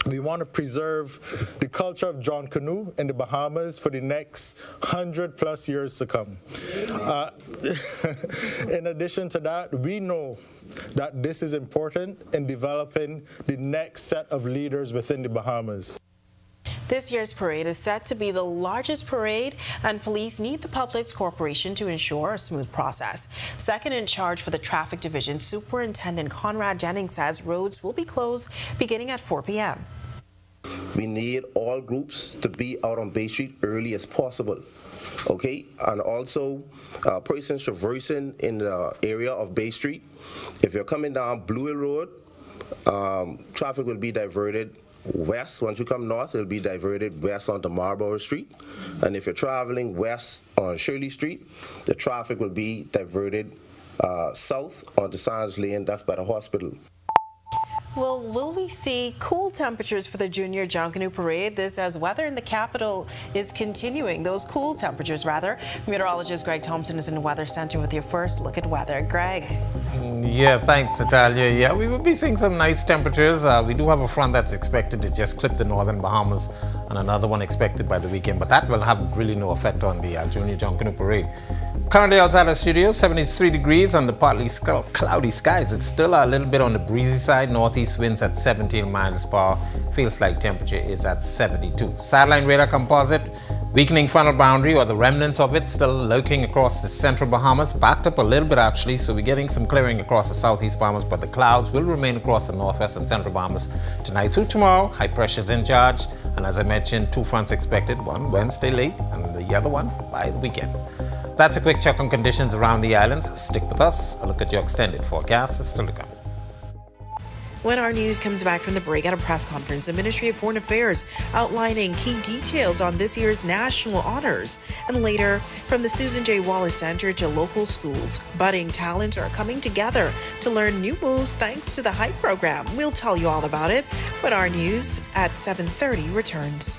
We want to preserve the culture of Junkanoo in the Bahamas for the next 100+ years to come. In addition to that, we know that this is important in developing the next set of leaders within the Bahamas. This year's parade is set to be the largest parade, and police need the public's cooperation to ensure a smooth process. Second in charge for the Traffic Division, Superintendent Conrad Jennings says roads will be closed beginning at 4 p.m. We need all groups to be out on Bay Street early as possible. Okay, and also persons traversing in the area of Bay Street, if you're coming down Blue Hill Road, traffic will be diverted west. Once you come north, it'll be diverted west onto Marlborough Street. And if you're traveling west on Shirley Street, the traffic will be diverted south onto Sands Lane, that's by the hospital. Well, will we see cool temperatures for the Junior Junkanoo Parade? This as weather in the capital is continuing. Those cool temperatures, rather. Meteorologist Greg Thompson is in the Weather Center with your first look at weather. Greg. Yeah, thanks, Natalia. Yeah, we will be seeing some nice temperatures. We do have a front that's expected to just clip the northern Bahamas and another one expected by the weekend, but that will have really no effect on the Junior Junkanoo Parade. Currently outside our studio, 73 degrees under partly cloudy skies. It's still a little bit on the breezy side. Northeast winds at 17 miles per hour. Feels like temperature is at 72. Satellite radar composite, weakening frontal boundary or the remnants of it still lurking across the central Bahamas. Backed up a little bit actually, so we're getting some clearing across the southeast Bahamas, but the clouds will remain across the northwest and central Bahamas tonight through tomorrow. High pressure's in charge, and as I mentioned, 2 fronts expected, one Wednesday late and the other one by the weekend. That's a quick check on conditions around the islands. Stick with us. A look at your extended forecast is still to come. When our news comes back from the break at a press conference, the Ministry of Foreign Affairs outlining key details on this year's national honors. And later, from the Susan J. Wallace Center to local schools, budding talents are coming together to learn new moves thanks to the HYPE program. We'll tell you all about it when our news at 7:30 returns.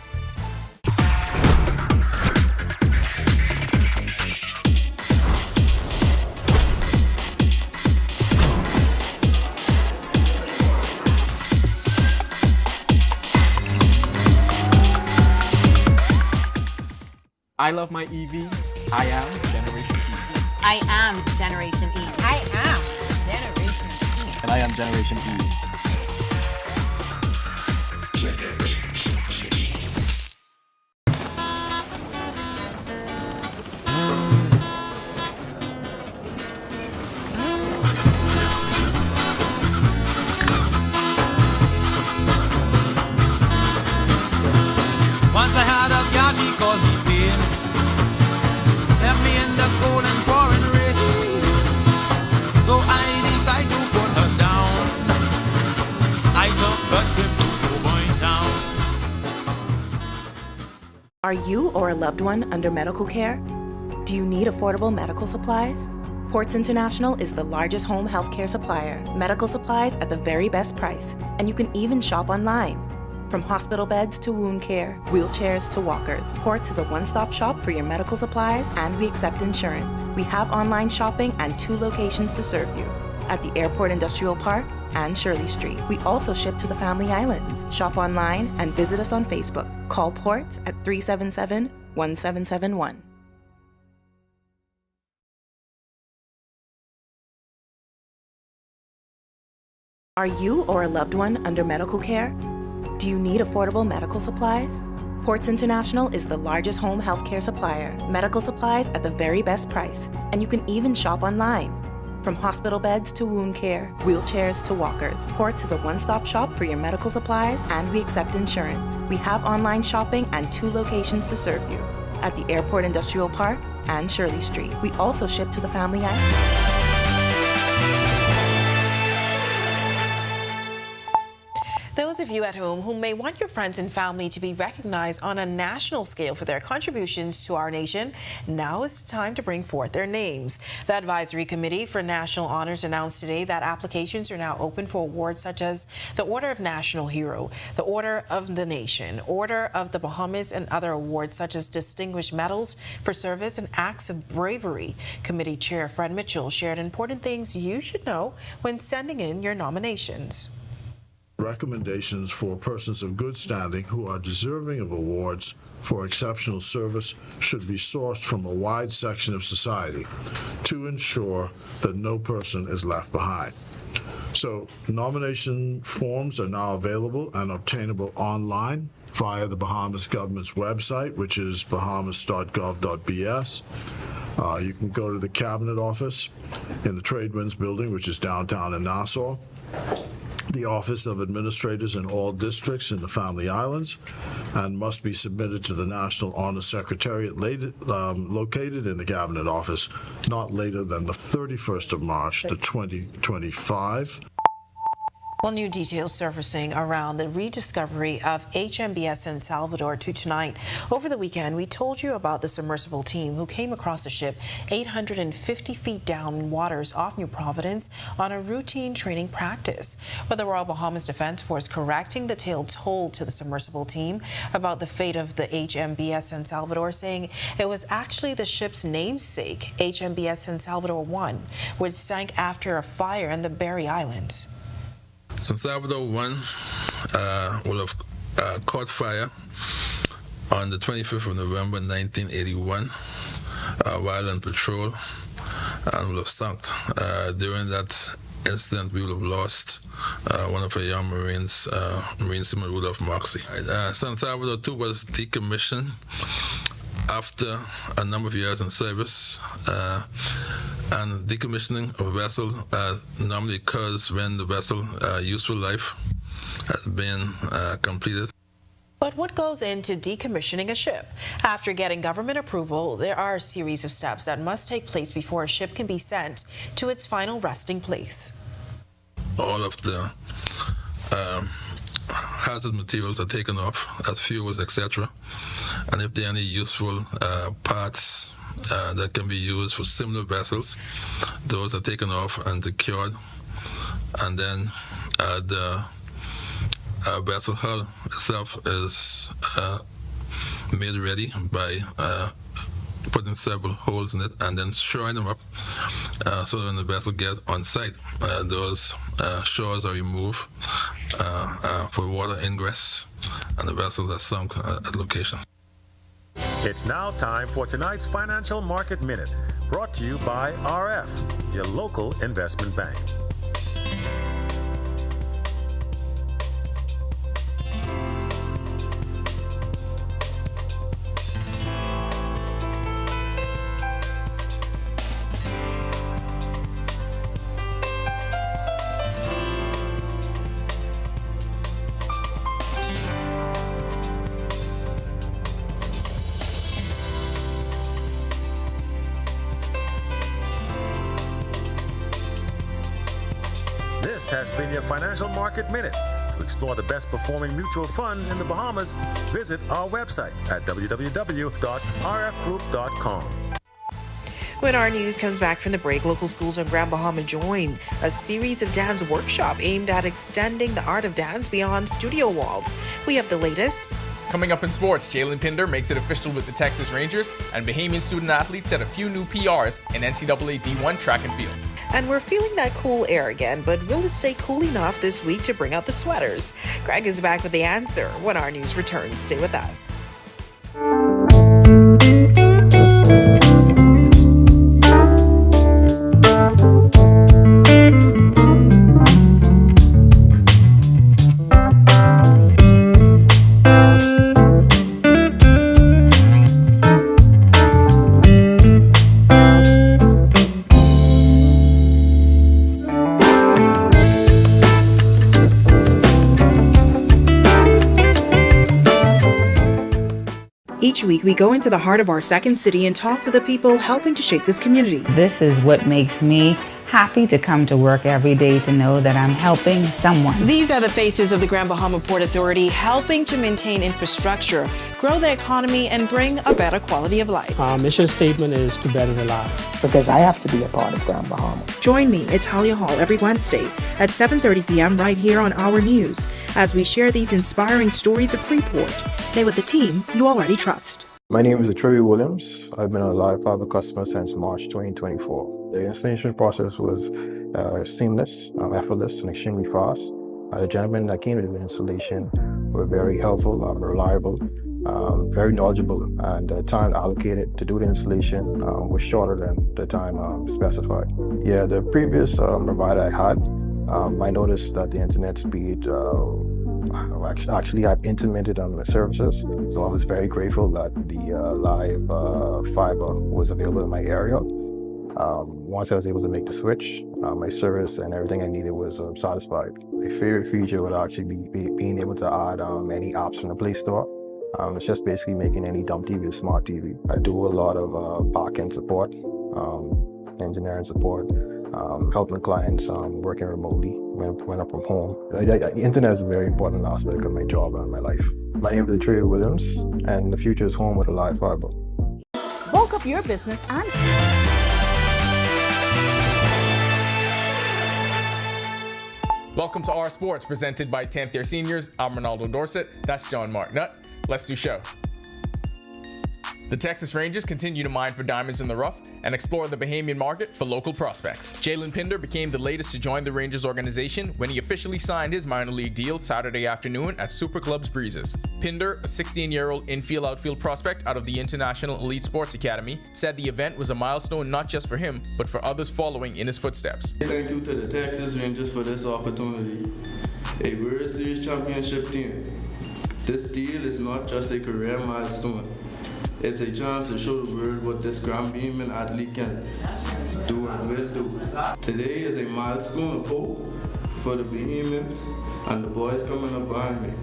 I love my EV. I am Generation E. I am Generation E. I am Generation E. And I am Generation E. Are you or a loved one under medical care? Do you need affordable medical supplies? Ports International is the largest home healthcare supplier. Medical supplies at the very best price, and you can even shop online. From hospital beds to wound care, wheelchairs to walkers, Ports is a one-stop shop for your medical supplies, and we accept insurance. We have online shopping and 2 locations to serve you, at the Airport Industrial Park and Shirley Street. We also ship to the Family Islands. Shop online and visit us on Facebook. Call Ports at 377-1771. Are you or a loved one under medical care? Do you need affordable medical supplies? Ports International is the largest home healthcare supplier. Medical supplies at the very best price, and you can even shop online. From hospital beds to wound care, wheelchairs to walkers, Ports is a one-stop shop for your medical supplies, and we accept insurance. We have online shopping and 2 locations to serve you, at the Airport Industrial Park and Shirley Street. We also ship to the Family Islands. Those of you at home who may want your friends and family to be recognized on a national scale for their contributions to our nation, now is the time to bring forth their names. The Advisory Committee for National Honors announced today that applications are now open for awards such as the Order of National Hero, the Order of the Nation, Order of the Bahamas, and other awards such as Distinguished Medals for Service and Acts of Bravery. Committee Chair Fred Mitchell shared important things you should know when sending in your nominations. Recommendations for persons of good standing who are deserving of awards for exceptional service should be sourced from a wide section of society to ensure that no person is left behind. So nomination forms are now available and obtainable online via the Bahamas government's website, which is bahamas.gov.bs. You can go to the Cabinet Office in the Tradewinds building, which is downtown in Nassau, the Office of Administrators in all districts in the Family Islands, and must be submitted to the National Honor Secretariat located in the Cabinet Office not later than the 31st of March, 2025. Well, new details surfacing around the rediscovery of HMBS San Salvador to tonight. Over the weekend, we told you about the submersible team who came across the ship 850 feet down in waters off New Providence on a routine training practice. But the Royal Bahamas Defense Force correcting the tale told to the submersible team about the fate of the HMBS San Salvador, saying it was actually the ship's namesake, HMBS San Salvador 1, which sank after a fire in the Berry Islands. San Salvador 1 will have caught fire on the 25th of November 1981 while on patrol, and will have sunk. During that incident, we will have lost one of our young Marines, Marine Seaman Rudolph Moxie. San Salvador 2 was decommissioned after a number of years in service. And decommissioning of a vessel normally occurs when the vessel useful life has been completed. But what goes into decommissioning a ship? After getting government approval, there are a series of steps that must take place before a ship can be sent to its final resting place. All of the hazardous materials are taken off, as fuels, etc. And if there are any useful parts that can be used for similar vessels, those are taken off and secured, and then the vessel hull itself is made ready by putting several holes in it and then shoring them up so that when the vessel gets on site, those shores are removed for water ingress, and the vessel is sunk at location. It's now time for tonight's Financial Market Minute, brought to you by RF, your local investment bank. This has been your Financial Market Minute. To explore the best performing mutual funds in the Bahamas, visit our website at www.rfgroup.com. When our news comes back from the break, local schools on Grand Bahama join a series of dance workshop aimed at extending the art of dance beyond studio walls. We have the latest. Coming up in sports, Jalen Pinder makes it official with the Texas Rangers, and Bahamian student athletes set a few new PRs in NCAA D1 track and field. And we're feeling that cool air again, but will it stay cool enough this week to bring out the sweaters? Greg is back with the answer when our news returns. Stay with us. Each week, we go into the heart of our second city and talk to the people helping to shape this community. This is what makes me happy to come to work every day, to know that I'm helping someone. These are the faces of the Grand Bahama Port Authority, helping to maintain infrastructure, grow the economy, and bring a better quality of life. Our mission statement is to better the lives. Because I have to be a part of Grand Bahama. Join me at Talia Hall every Wednesday at 7:30 p.m. right here on Our News as we share these inspiring stories of Freeport. Stay with the team you already trust. My name is Troy Williams. I've been a Live Fiber customer since March 2024. The installation process was seamless, effortless, and extremely fast. The gentlemen that came to the installation were very helpful, reliable, very knowledgeable, and the time allocated to do the installation was shorter than the time specified. Yeah, the previous provider I had, I noticed that the internet speed actually had intermittent on the services, so I was very grateful that the live fiber was available in my area. Once I was able to make the switch, my service and everything I needed was satisfied. My favorite feature would actually be being able to add any apps from the Play Store. It's just basically making any dumb TV a smart TV. I do a lot of back-end support, engineering support, helping clients working remotely when I'm from home. The internet is a very important aspect of my job and my life. My name is Trey Williams, and the future is home with a live fiber. Bulk up your business and... Welcome to Our Sports, presented by 10th Year Seniors. I'm Ronaldo Dorset. That's John Mark Nutt. Let's do show. The Texas Rangers continue to mine for diamonds in the rough and explore the Bahamian market for local prospects. Jalen Pinder became the latest to join the Rangers organization when he officially signed his minor league deal Saturday afternoon at Super Club's Breezes. Pinder, a 16-year-old infield-outfield prospect out of the International Elite Sports Academy, said the event was a milestone not just for him, but for others following in his footsteps. Thank you to the Texas Rangers for this opportunity. A World Series championship team. This deal is not just a career milestone. It's a chance to show the world what this Grand Bahamian athlete can do and will do. Today is a milestone of hope for the Bahamians and the boys coming up behind me.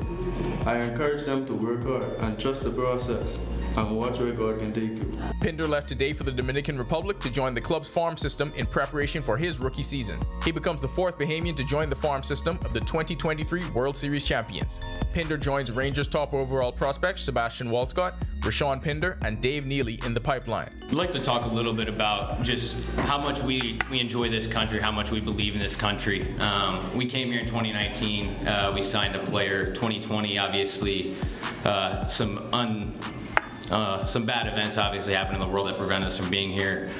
I encourage them to work hard and trust the process and watch where God can take you. Pinder left today for the Dominican Republic to join the club's farm system in preparation for his rookie season. He becomes the fourth Bahamian to join the farm system of the 2023 World Series champions. Pinder joins Rangers' top overall prospects Sebastian Walcott, Rashawn Pinder, and Dave Neely in the pipeline. I'd like to talk a little bit about just how much we enjoy this country, how much we believe in this country. We came here in 2019. We signed a player. 2020, obviously, some bad events obviously happened in the world that prevented us from being here.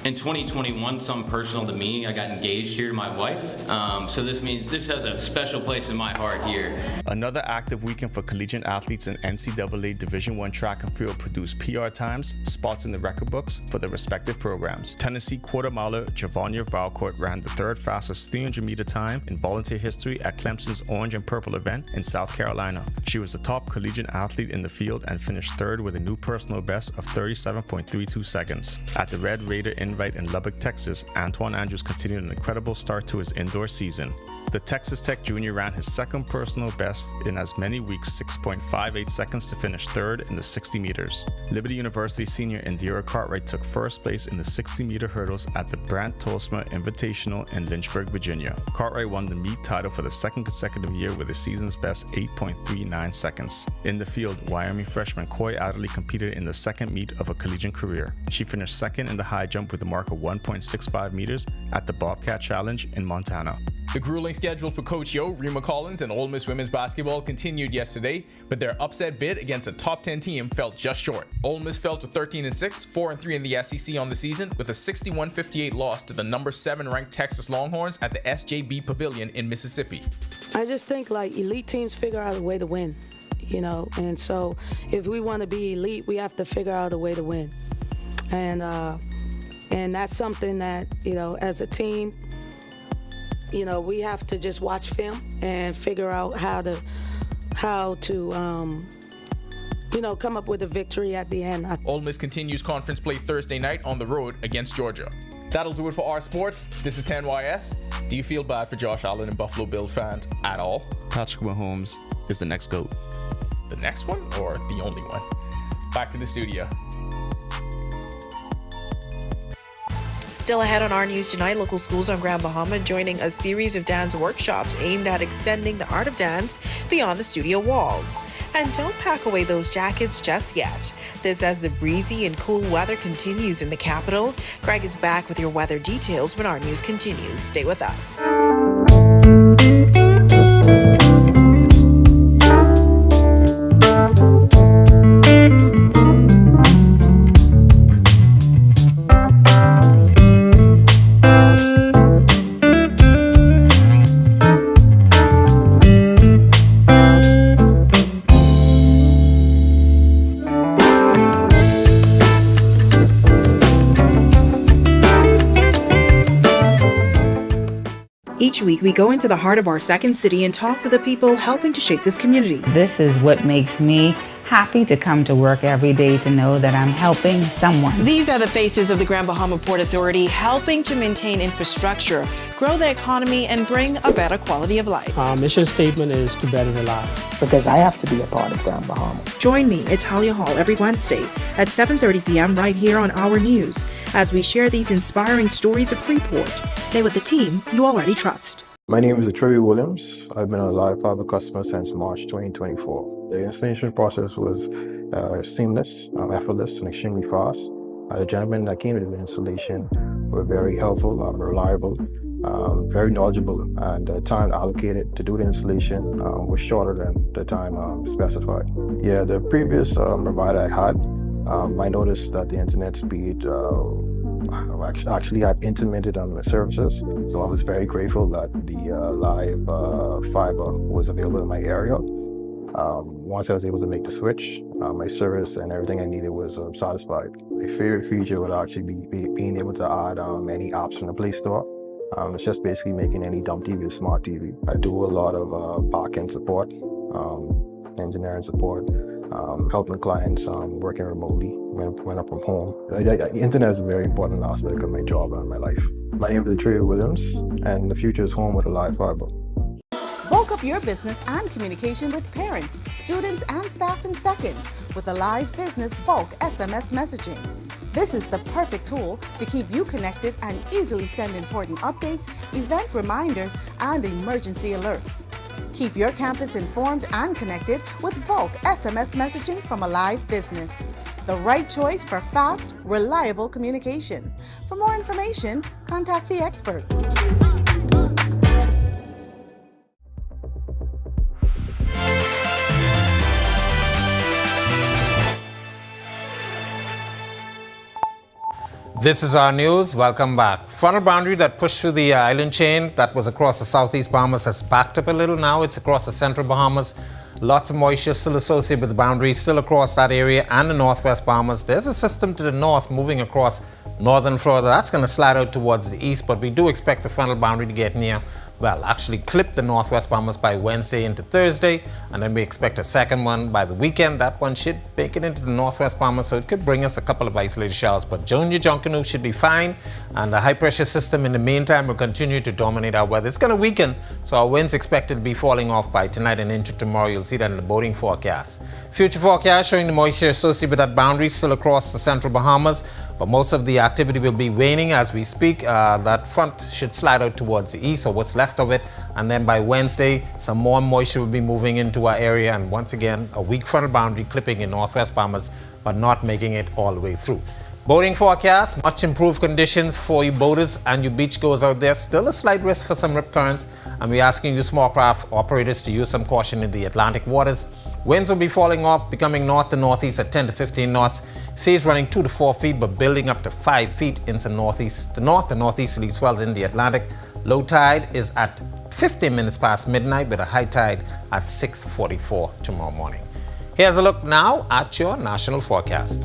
In 2021, something personal to me, I got engaged here to my wife. So this means this has a special place in my heart here. Another active weekend for collegiate athletes in NCAA Division I track and field produced PR times, spots in the record books for the respective programs. Tennessee quarter miler Javonia Valcourt ran the third fastest 300-meter time in volunteer history at Clemson's Orange and Purple event in South Carolina. She was the top collegiate athlete in the field and finished third with a new personal best of 37.32 seconds. At the Red Raider Invite in Lubbock, Texas, Antoine Andrews continued an incredible start to his indoor season. The Texas Tech junior ran his second personal best in as many weeks, 6.58 seconds, to finish third in the 60 meters. Liberty University senior Indira Cartwright took first place in the 60-meter hurdles at the Brant Tosma Invitational in Lynchburg, Virginia. Cartwright won the meet title for the second consecutive year with a season's best 8.39 seconds. In the field, Wyoming freshman Coy Adderley competed in the second meet of a collegiate career. She finished second in the high jump with a mark of 1.65 meters at the Bobcat Challenge in Montana. The grueling schedule for Coach Yo, Rima Collins, and Ole Miss women's basketball continued yesterday, but their upset bid against a top 10 team fell just short. Ole Miss fell to 13-6, 4-3 in the SEC on the season, with a 61-58 loss to the number 7 ranked Texas Longhorns at the SJB Pavilion in Mississippi. I just think like elite teams figure out a way to win, you know, and so if we want to be elite, we have to figure out a way to win, and that's something that, you know, as a team, you know, we have to just watch film and figure out how to you know, come up with a victory at the end. Ole Miss continues conference play Thursday night on the road against Georgia. That'll do it for our sports. This is 10YS. Do you feel bad for Josh Allen and Buffalo Bills fans at all? Patrick Mahomes is the next GOAT. The next one or the only one? Back to the studio. Still ahead on our news tonight, local schools on Grand Bahama joining a series of dance workshops aimed at extending the art of dance beyond the studio walls. And don't pack away those jackets just yet. This as the breezy and cool weather continues in the capital. Greg is back with your weather details when our news continues. Stay with us. Each week, we go into the heart of our second city and talk to the people helping to shape this community. This is what makes me happy to come to work every day, to know that I'm helping someone. These are the faces of the Grand Bahama Port Authority, helping to maintain infrastructure, grow the economy, and bring a better quality of life. Our mission statement is to better the life. Because I have to be a part of Grand Bahama. Join me at Talia Hall every Wednesday at 7:30 p.m. right here on Our News as we share these inspiring stories of Freeport. Stay with the team you already trust. My name is Trevi Williams. I've been a live fiber customer since March 2024. The installation process was seamless, effortless, and extremely fast. The gentlemen that came to the installation were very helpful, reliable, very knowledgeable, and the time allocated to do the installation was shorter than the time specified. Yeah, the previous provider I had, I noticed that the internet speed actually had intermittent services, so I was very grateful that the live fiber was available in my area. Once I was able to make the switch, my service and everything I needed was satisfied. My favorite feature would actually be being able to add any apps from the Play Store. It's just basically making any dumb TV a smart TV. I do a lot of back-end support, engineering support, helping clients working remotely when I'm from home. The internet is a very important aspect of my job and my life. My name is Trevi Williams, and the future is home with a live fiber. Bulk up your business and communication with parents, students, and staff in seconds with a live business bulk SMS messaging. This is the perfect tool to keep you connected and easily send important updates, event reminders, and emergency alerts. Keep your campus informed and connected with bulk SMS messaging from a live business. The right choice for fast, reliable communication. For more information, contact the experts. This is our news. Welcome back. Frontal boundary that pushed through the island chain that was across the southeast Bahamas has backed up a little. Now it's across the central Bahamas. Lots of moisture still associated with the boundary, still across that area and the northwest Bahamas. There's a system to the north moving across northern Florida. That's going to slide out towards the east, but we do expect the frontal boundary to get near well, actually clip the northwest Bahamas by Wednesday into Thursday, and then we expect a second one by the weekend. That one should make it into the northwest Bahamas, so it could bring us a couple of isolated showers, but Junior Junkanoo should be fine, and the high pressure system in the meantime will continue to dominate our weather. It's going to weaken, so our winds expected to be falling off by tonight and into tomorrow. You'll see that in the boating forecast. Future forecast showing the moisture associated with that boundary still across the central Bahamas, but most of the activity will be waning as we speak. That front should slide out towards the east, or what's left of it, and then by Wednesday some more moisture will be moving into our area, and once again a weak frontal boundary clipping in northwest Bahamas but not making it all the way through. Boating forecast, much improved conditions for you boaters and you beachgoers out there. Still a slight risk for some rip currents, and we're asking you small craft operators to use some caution in the Atlantic waters. Winds will be falling off, becoming north to northeast at 10 to 15 knots. Seas running 2 to 4 feet, but building up to 5 feet into northeast to north and northeasterly swells in the Atlantic. Low tide is at 15 minutes past midnight, with a high tide at 6:44 tomorrow morning. Here's a look now at your national forecast.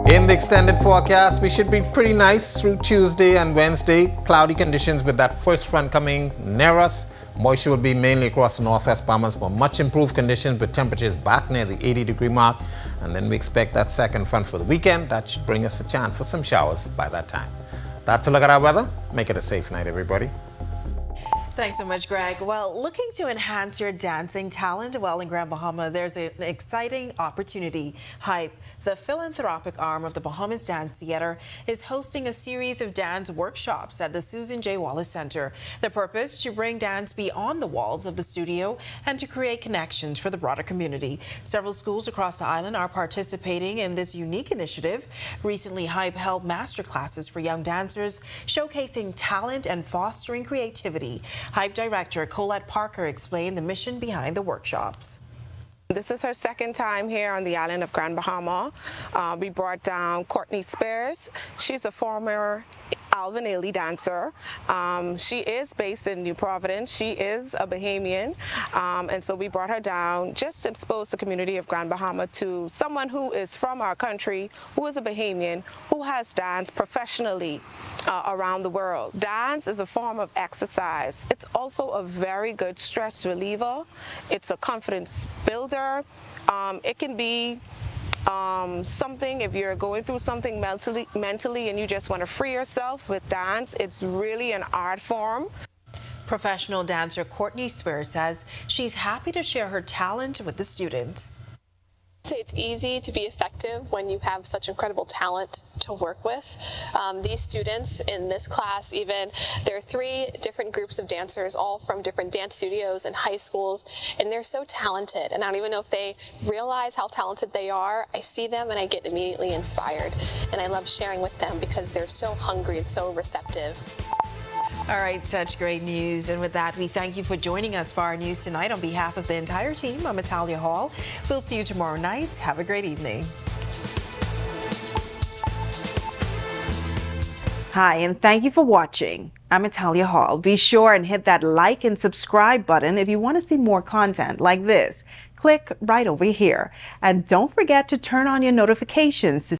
In the extended forecast, we should be pretty nice through Tuesday and Wednesday. Cloudy conditions with that first front coming near us. Moisture will be mainly across the northwest Bahamas, but much improved conditions with temperatures back near the 80-degree mark. And then we expect that second front for the weekend. That should bring us a chance for some showers by that time. That's a look at our weather. Make it a safe night, everybody. Thanks so much, Greg. Well, looking to enhance your dancing talent? Well, in Grand Bahama, there's an exciting opportunity. Hype, the philanthropic arm of the Bahamas Dance Theater, is hosting a series of dance workshops at the Susan J. Wallace Center. The purpose, to bring dance beyond the walls of the studio and to create connections for the broader community. Several schools across the island are participating in this unique initiative. Recently, Hype held master classes for young dancers, showcasing talent and fostering creativity. Hype director Colette Parker explained the mission behind the workshops. This is her second time here on the island of Grand Bahama. We brought down Courtney Spears. She's a former Alvin Ailey dancer. She is based in New Providence. She is a Bahamian, and so we brought her down just to expose the community of Grand Bahama to someone who is from our country, who is a Bahamian, who has danced professionally around the world. Dance is a form of exercise. It's also a very good stress reliever. It's a confidence builder. It can be something if you're going through something mentally and you just want to free yourself with dance. It's really an art form. Professional dancer Courtney Spears says she's happy to share her talent with the students. It's easy to be effective when you have such incredible talent to work with. These students in this class, even, there are 3 different groups of dancers, all from different dance studios and high schools, and they're so talented, and I don't even know if they realize how talented they are. I see them and I get immediately inspired, and I love sharing with them because they're so hungry and so receptive. All right, such great news. And with that, we thank you for joining us for our news tonight. On behalf of the entire team, I'm Natalia Hall. We'll see you tomorrow night. Have a great evening. Hi, and thank you for watching. I'm Natalia Hall. Be sure and hit that like and subscribe button if you want to see more content like this. Click right over here. And don't forget to turn on your notifications to